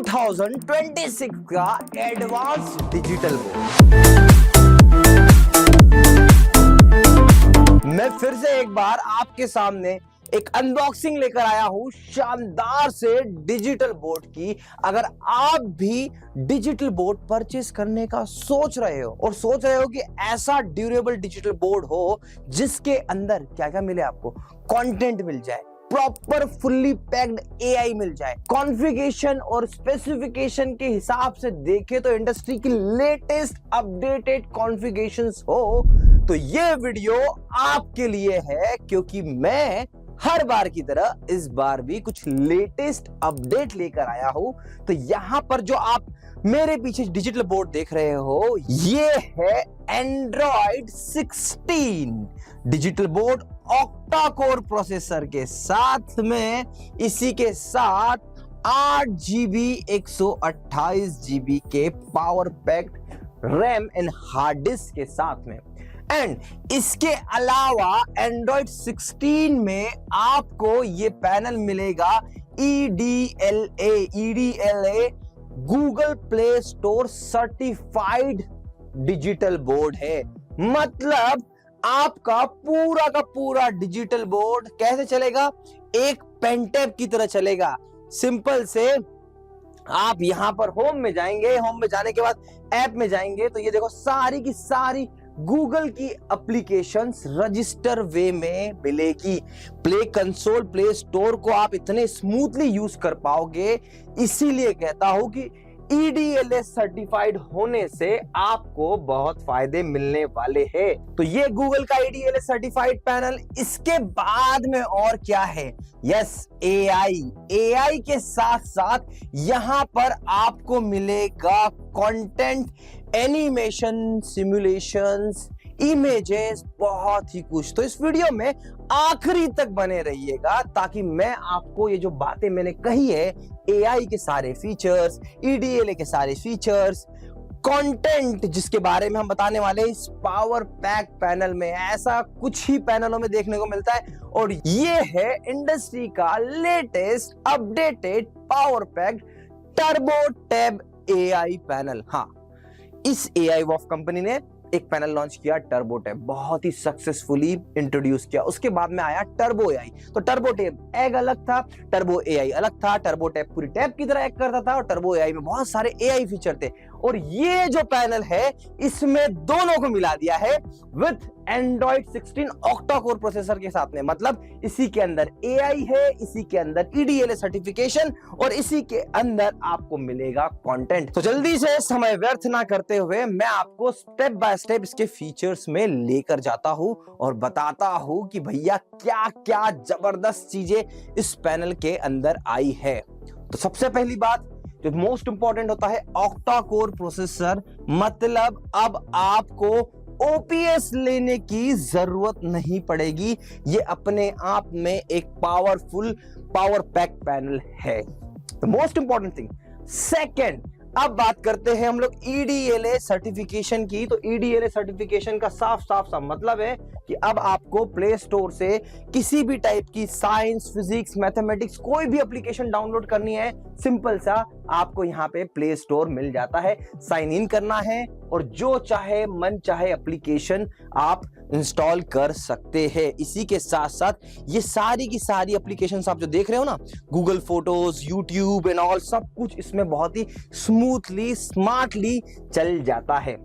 2026 का advance digital board. मैं फिर से एक बार आपके सामने एक अनबॉक्सिंग लेकर आया हूं शानदार से डिजिटल बोर्ड की। अगर आप भी डिजिटल बोर्ड परचेस करने का सोच रहे हो और सोच रहे हो कि ऐसा ड्यूरेबल डिजिटल बोर्ड हो जिसके अंदर क्या क्या मिले, आपको कंटेंट मिल जाए, प्रॉपर फुल्ली पैक्ड एआई मिल जाए, कॉन्फ़िगरेशन और स्पेसिफिकेशन के हिसाब से देखे तो इंडस्ट्री की लेटेस्ट अपडेटेड कॉन्फ़िगरेशंस हो, तो ये वीडियो आपके लिए है। क्योंकि मैं हर बार की तरह इस बार भी कुछ लेटेस्ट अपडेट लेकर आया हूं। तो यहां पर जो आप मेरे पीछे डिजिटल बोर्ड देख रहे हो, ये है Android 16 digital board octa core processor के साथ में, इसी के साथ 8GB 128GB के power packed RAM and hard disk के साथ में। एंड इसके अलावा एंड्रॉइड 16 में आपको ये पैनल मिलेगा EDLA Google play store certified digital board है। मतलब आपका पूरा का पूरा डिजिटल बोर्ड कैसे चलेगा? एक पेनटैब की तरह चलेगा। सिंपल से आप यहां पर होम में जाएंगे, होम में जाने के बाद ऐप में जाएंगे तो ये देखो सारी की सारी गूगल की एप्लीकेशंस रजिस्टर वे में मिलेगी। प्ले कंसोल, प्ले स्टोर को आप इतने स्मूथली यूज कर पाओगे। इसीलिए कहता हूं कि EDLA सर्टिफाइड होने से आपको बहुत फायदे मिलने वाले हैं। तो ये गूगल का EDLA सर्टिफाइड पैनल। इसके बाद में और क्या है? यस, AI के साथ साथ यहां पर आपको मिलेगा कंटेंट, एनिमेशन, सिमुलेशंस, इमेजेस, बहुत ही कुछ। तो इस वीडियो में आखिरी तक बने रहिएगा ताकि मैं आपको ये जो बातें मैंने कही है, AI के सारे फीचर्स, EDLA के सारे फीचर्स, कंटेंट जिसके बारे में हम बताने वाले हैं इस पावर पैक पैनल में, ऐसा कुछ ही पैनलों में देखने को मिलता है। और ये है इंडस्ट्री का latest updated power pack turbo tab AI panel. हाँ, इस AI वॉफ कंपनी ने एक पैनल लॉन्च किया टर्बो टैब, बहुत ही सक्सेसफुली इंट्रोड्यूस किया। उसके बाद में आया टर्बो AI। तो टर्बो टैब एक अलग था, टर्बो AI अलग था। टर्बो टैब पूरी टैब की तरह एक्ट करता था और टर्बो AI में बहुत सारे AI फीचर थे। और ये जो पैनल है इसमें दोनों को मिला दिया है with Android 16 octa core processor के साथ में। मतलब इसी के अंदर AI है, इसी के अंदर EDLA सर्टिफिकेशन और इसी के अंदर आपको मिलेगा कंटेंट। तो जल्दी से समय व्यर्थ ना करते हुए मैं आपको स्टेप बाय स्टेप इसके फीचर्स में लेकर जाता हूं और बताता हूं कि भैया क्या क्या जबरदस्त चीजें इस पैनल के अंदर आई है। तो सबसे पहली बात जो मोस्ट इंपॉर्टेंट होता है, ऑक्टा कोर प्रोसेसर। मतलब अब आपको OPS लेने की जरूरत नहीं पड़ेगी। ये अपने आप में एक पावरफुल पावर पैक पैनल है। The most important thing. Second, अब बात करते हैं हम लोग EDLA सर्टिफिकेशन की। तो EDLA सर्टिफिकेशन का साफ साफ सा मतलब है कि अब आपको प्ले स्टोर से किसी भी टाइप की साइंस, फिजिक्स, मैथमेटिक्स कोई भी एप्लीकेशन डाउनलोड करनी है, सिंपल सा आपको यहाँ पे प्ले स्टोर मिल जाता है। साइन इन करना है और जो चाहे मन चाहे एप्लीकेशन आप इंस्टॉल कर सकते हैं। इसी के साथ साथ ये सारी की सारी एप्लीकेशंस आप जो देख रहे हो ना, Google photos, YouTube and all, सब कुछ इसमें बहुत ही स्मूथली, स्मार्टली चल जाता है।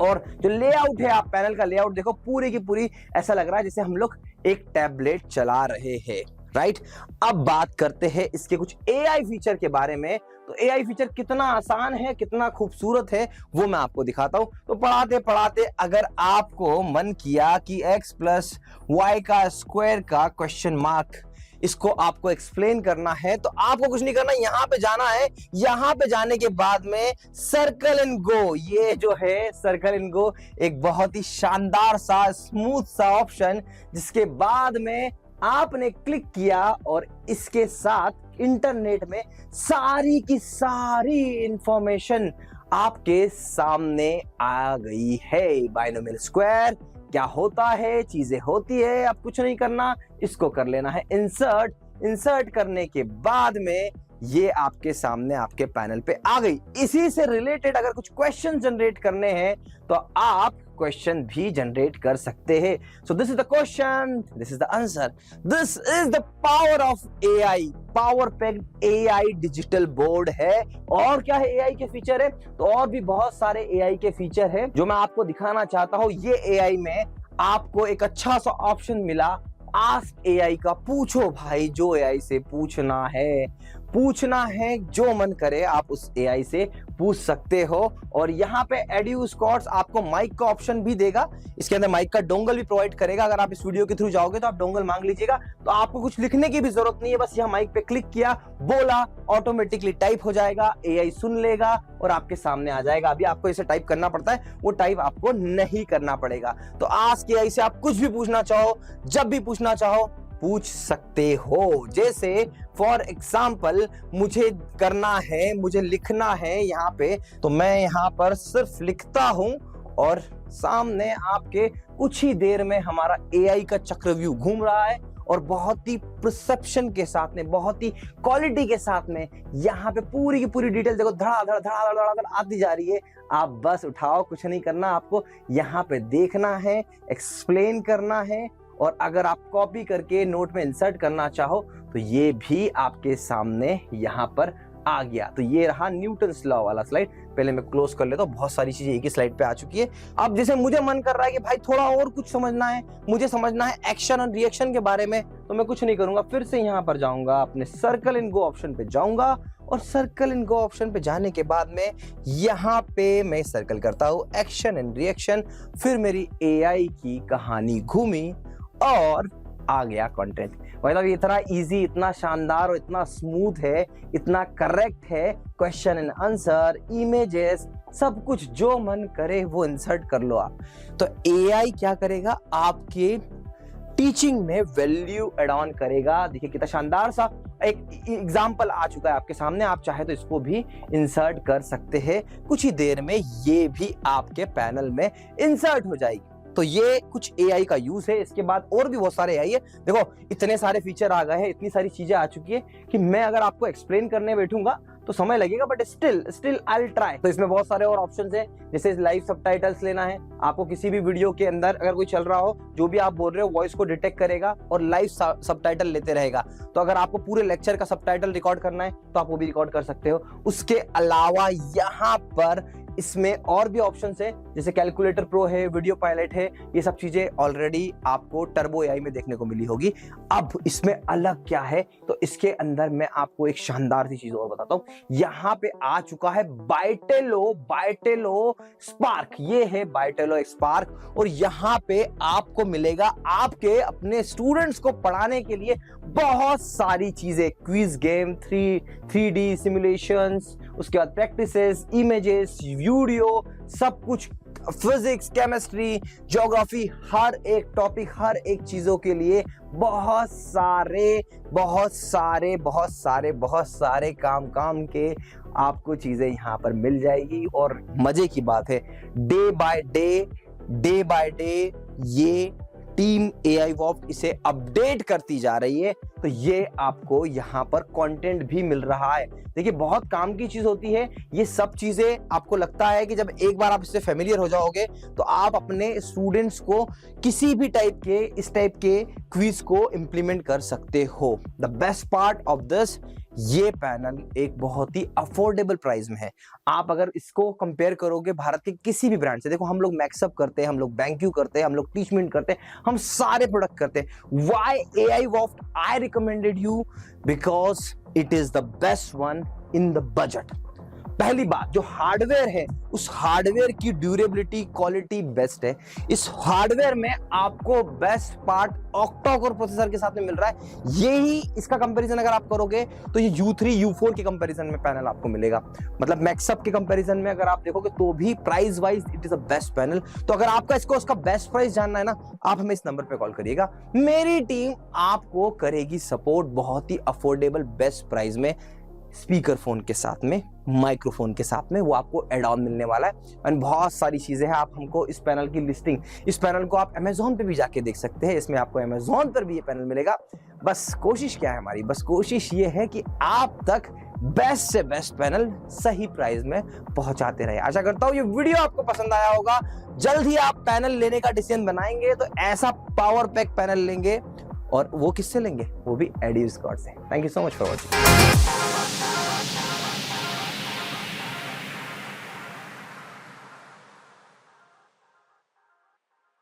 और जो लेआउट है, आप पैनल का लेआउट देखो, पूरी की पूरी ऐसा लग रहा है जैसे हम लोग एक टैबलेट चला रहे हैं, राइट। अब बात करते हैं इसके कुछ AI फीचर के बारे में। तो AI फीचर कितना आसान है, कितना खूबसूरत है, वो मैं आपको दिखाता हूं। तो पढ़ाते पढ़ाते अगर आपको मन किया कि x + y का स्क्वायर का क्वेश्चन मार्क, इसको आपको एक्सप्लेन करना है, तो आपको कुछ नहीं करना, यहां पे जाना है। यहां पे जाने के बाद में सर्कल एंड गो, ये जो है सर्कल एंड गो एक बहुत ही शानदार सा स्मूथ सा ऑप्शन, जिसके बाद में आपने क्लिक किया और इसके साथ इंटरनेट में सारी की सारी इंफॉर्मेशन आपके सामने आ गई है। बाइनोमियल स्क्वायर क्या होता है, चीजें होती है, अब कुछ नहीं करना, इसको कर लेना है इंसर्ट। इंसर्ट करने के बाद में ये आपके सामने आपके पैनल पे आ गई। इसी से रिलेटेड अगर कुछ क्वेश्चन जनरेट करने हैं तो आप क्वेश्चन भी जनरेट कर सकते हैं। So this is the question, this is the answer, this is the power of AI. Power packed AI digital board है। और क्या है एआई के फीचर है, तो और भी बहुत सारे एआई के फीचर है जो मैं आपको दिखाना चाहता हूं। ये एआई में आपको एक अच्छा सा ऑप्शन मिला, आस्क एआई का। पूछो भाई, जो एआई से पूछना है, जो मन करे आप उस एआई से पूछ सकते हो। और यहाँ पे एड्यू स्कॉट्स आपको माइक का ऑप्शन भी देगा, इसके अंदर माइक का डोंगल भी प्रोवाइड करेगा। अगर आप इस वीडियो के थ्रू जाओगे तो आप डोंगल मांग लीजिएगा, तो आपको कुछ लिखने की भी जरूरत नहीं है, बस यहाँ माइक पे क्लिक किया, बोला, ऑटोमेटिकली टाइप हो जाएगा, एआई सुन लेगा और आपके सामने आ जाएगा। अभी आपको इसे टाइप करना पड़ता है, वो टाइप आपको नहीं करना पड़ेगा। तो आस्क एआई से आप कुछ भी पूछना चाहो, जब भी पूछना चाहो पूछ सकते हो। जैसे फॉर एग्जाम्पल मुझे करना है, मुझे लिखना है यहाँ पे, तो मैं यहाँ पर सिर्फ लिखता हूं और सामने आपके कुछ ही देर में हमारा एआई का चक्रव्यूह घूम रहा है और बहुत ही परसेप्शन के साथ में, बहुत ही क्वालिटी के साथ में यहाँ पे पूरी की पूरी डिटेल देखो धड़ा धड़ आती जा रही है। आप बस उठाओ, कुछ नहीं करना, आपको यहाँ पे देखना है, एक्सप्लेन करना है। और अगर आप कॉपी करके नोट में इंसर्ट करना चाहो तो ये भी आपके सामने यहाँ पर आ गया। तो ये रहा न्यूटन्स लॉ वाला स्लाइड। पहले मैं क्लोज कर लेता हूँ, बहुत सारी चीजें एक ही स्लाइड पे आ चुकी है। अब जैसे मुझे मन कर रहा है कि भाई थोड़ा और कुछ समझना है, मुझे समझना है एक्शन और रिएक्शन के बारे में, तो मैं कुछ नहीं करूंगा, फिर से यहाँ पर जाऊंगा, अपने सर्कल एंड गो ऑप्शन पे जाऊंगा और सर्कल एंड गो ऑप्शन पे जाने के बाद में यहाँ पे मैं सर्कल करता हूँ एक्शन एंड रिएक्शन। फिर मेरी एआई की कहानी घूमी और आ गया कंटेंट। मतलब इतना इजी, इतना शानदार और इतना स्मूथ है, इतना करेक्ट है। क्वेश्चन एंड आंसर, इमेजेस, सब कुछ जो मन करे वो इंसर्ट कर लो आप। तो एआई क्या करेगा, आपके टीचिंग में वैल्यू एड ऑन करेगा। देखिए कितना शानदार सा एक एग्जाम्पल आ चुका है आपके सामने। आप चाहे तो इसको भी इंसर्ट कर सकते हैं, कुछ ही देर में ये भी आपके पैनल में इंसर्ट हो जाएगी। तो ये कुछ एआई का यूज है। इसके बाद और भी बहुत सारे एआई है। देखो इतने सारे फीचर आ गए हैं, इतनी सारी चीजें आ चुकी है कि मैं अगर आपको एक्सप्लेन करने बैठूंगा तो समय लगेगा, but still I will try. तो इसमें बहुत सारे और ऑप्शंस हैं, जैसे लाइव सबटाइटल्स लेना है आपको। किसी भी वीडियो के अंदर अगर कोई चल रहा हो, जो भी आप बोल रहे हो वॉइस को डिटेक्ट करेगा और लाइव सबटाइटल लेते रहेगा। तो अगर आपको पूरे लेक्चर का सबटाइटल रिकॉर्ड करना है तो आप वो भी रिकॉर्ड कर सकते हो। उसके अलावा यहाँ पर इसमें और भी ऑप्शंस है, जैसे कैलकुलेटर प्रो है, वीडियो पायलट है। ये सब चीजें ऑलरेडी आपको टर्बो एआई में देखने को मिली होगी। अब इसमें अलग क्या है, तो इसके अंदर मैं आपको एक शानदार सी चीज और बताता हूं। यहाँ पे आ चुका है बायटेलो स्पार्क। ये है बायटेलो स्पार्क और यहाँ पे आपको मिलेगा आपके अपने स्टूडेंट्स को पढ़ाने के लिए बहुत सारी चीजें, क्विज गेम, 3D सिमुलेशंस, उसके बाद प्रैक्टिसेस, इमेजेस, वीडियो, सब कुछ, फिजिक्स, केमिस्ट्री, ज्योग्राफी, हर एक टॉपिक, हर एक चीजों के लिए बहुत सारे काम के आपको चीजें यहाँ पर मिल जाएगी। और मजे की बात है, डे बाय डे ये टीम एआई वॉफ्ट इसे अपडेट करती जा रही है। तो ये आपको यहाँ पर कंटेंट भी मिल रहा है। देखिए बहुत काम की चीज होती है ये सब चीजें। आपको लगता है कि जब एक बार आप इससे फेमिलियर हो जाओगे तो आप अपने स्टूडेंट्स को किसी भी टाइप के इस टाइप के क्विज को इंप्लीमेंट कर सकते हो। The best part of this, ये पैनल एक बहुत ही अफोर्डेबल प्राइस में है। आप अगर इसको कंपेयर करोगे भारत के किसी भी ब्रांड से, देखो हम लोग मैक्सअप करते हैं, हम लोग बैंक्यू करते हैं, हम लोग टीचमेंट करते हैं, हम सारे प्रोडक्ट करते हैं। Why AI waft I recommended you, because it is the best one in the budget. पहली बात, जो हार्डवेयर है उस हार्डवेयर की ड्यूरेबिलिटी, क्वालिटी बेस्ट है। इस हार्डवेयर में आपको best part octa core processor के साथ में मिल रहा है। यही इसका कंपैरिजन अगर आप करोगे तो ये U3 U4 के कंपैरिजन में पैनल आपको मिलेगा। मतलब मैक्सअप के कंपैरिजन में अगर आप देखोगे तो भी price wise it is a best panel. तो अगर आपका इसको उसका बेस्ट प्राइस जानना है ना, आप हमें इस नंबर पे कॉल करिएगा। मेरी टीम आपको करेगी सपोर्ट बहुत ही अफोर्डेबल बेस्ट प्राइस में, स्पीकर फोन के साथ में, माइक्रोफोन के साथ में, वो आपको एड ऑन मिलने वाला है। एंड बहुत सारी चीजें हैं। आप हमको इस पैनल की लिस्टिंग, इस पैनल को आप अमेजोन पे भी जाके देख सकते हैं। इसमें आपको अमेजोन पर भी ये पैनल मिलेगा। बस कोशिश क्या है हमारी, बस कोशिश ये है कि आप तक बेस्ट से बेस्ट पैनल सही प्राइस में पहुंचाते रहे। आशा करता हूं ये वीडियो आपको पसंद आया होगा। जल्द ही आप पैनल लेने का डिसीजन बनाएंगे तो ऐसा पावर पैक पैनल लेंगे, और वो किससे लेंगे? वो भी एडीज स्कॉट से। Thank you so much for watching.